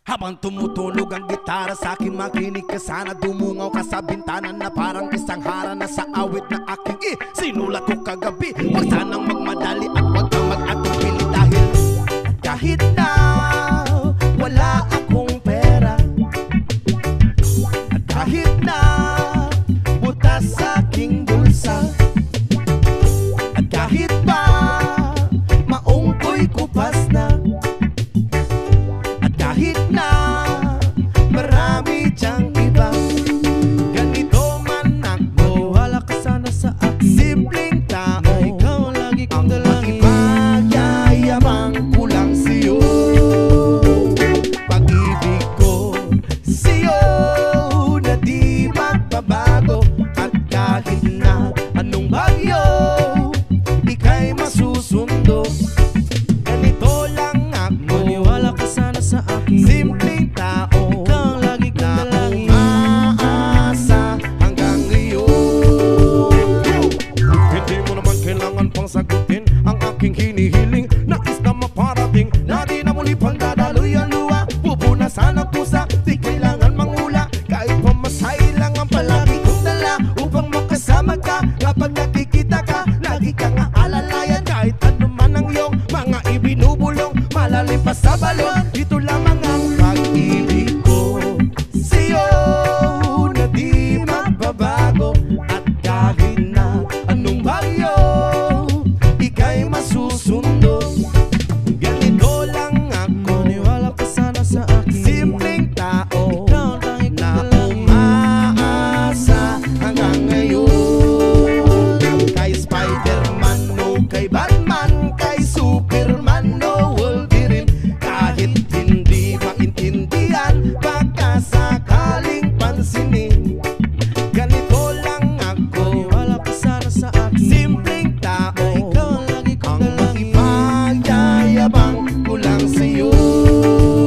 Habang tumutunog ang gitara sa akin, makinig ka sana. Dumungaw ka sa bintana na parang isang harana sa awit na aking sinulat ko kagabi. Huwag sanang magmadali at huwag kang mag-atupili dahil kahit na wala akong pera, at kahit na butas sa aking bulsa, at kahit pa maong ko'y kupas na, kahit na marami diyang iba, ganito man ako, wala ka sana sa akin. Simpleng tao na ikaw ang lagi kong dalangin. Ipagyayabang ko lang sa'yo pag-ibig ko sa'yo na di magbabago. At kahit na anong bagyo ika'y masusundo, ganito lang ako, maniwala ka sana sa akin. Simpleng tao, ikaw ang lagi kong dalangin, umaasa hanggang ngayon. Hindi mo naman kailangan pang sagutin ang aking hinihiling. Nais na maparating na di na muli pang dadaloy ang luha. Pupunasan ang pusa, di kailangan mangula. Kahit pamasahe lang ang palagi kong dala upang makasama ka. Kapag nakikita ka, lagi kang aalalayan. Kahit ano man ang iyong mga ibinubulong, malalim pa sa balon, ito lamang ang pag-ibig ko sa'yo na di magbabago. At kahit na anong bagyo ika'y masusundo, ganito lang ako, maniwala ka sana sa akin. Simpleng tao, ikaw ang tanging na umaasa hanggang ngayon. Kay Spider-Man o kay Batman, kay Superman o Wolverine, kahit hindi maintindihan, baka sakaling pansinin, ganito lang ako, maniwala ka sana sa akin. Simpleng tao, ikaw ang lagi kong dalangin, ipagyayabang ko lang sa'yo.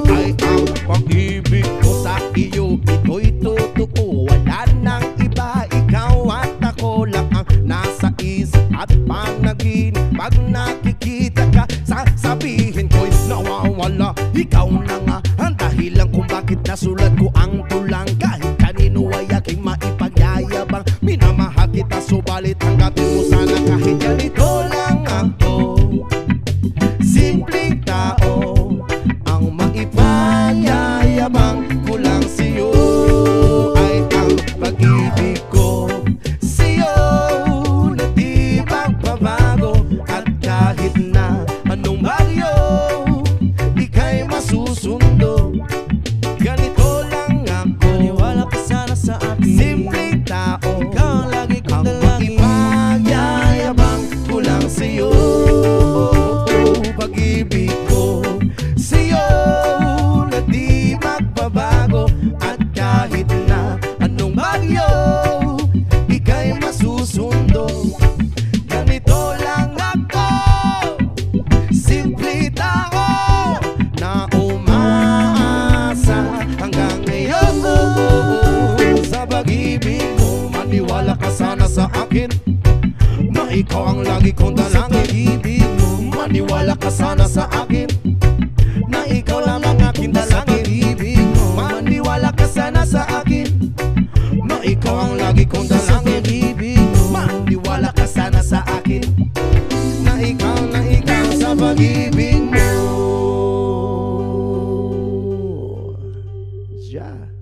Ay ang pag-ibig ko sa iyo, ito'y totoo, wala nang iba. Ikaw at ako lang ang nasa isip at panaginip. Pag nakikita ka, sasabihin ko'y nawawala. Ikaw na nga ang dahilan kung bakit nasulat ko ang tulang. Kahit kanino ay aking maipagyayabang, minamahal kita subalit tanggapin mo sana kahit ganito lang ako. Simpleng tao, ang maipagyayabang ko lang sa'yo ay ang pag-ibig ko sa'yo na di magbabago. At kahit na anong bagyo ika'y masusundo, ganito lang ako, maniwala ka sana sa akin. Simpleng tao, ikaw ang lagi kong dalangin, ipagyayabang ko lang sa'yo pag-ibig ko sa'yo na di magbabago. At kahit na anong bagyo ika'y masusundo, ganito lang ako, simple tao na umaasa hanggang ngayon. Sa pag-ibig mo, maniwala ka sana sa akin, na ikaw ang lagi kong dalangin. Sa pag-ibig mo, maniwala ka sana sa akin, na ikaw lang ang aking dalangin. Sa pag-ibig mo, maniwala ka sana sa akin, na ikaw ang lagi kong dalangin. Sa pag-ibig mo, maniwala ka sana sa akin, na ikaw sa pag-ibig mo. Yeah.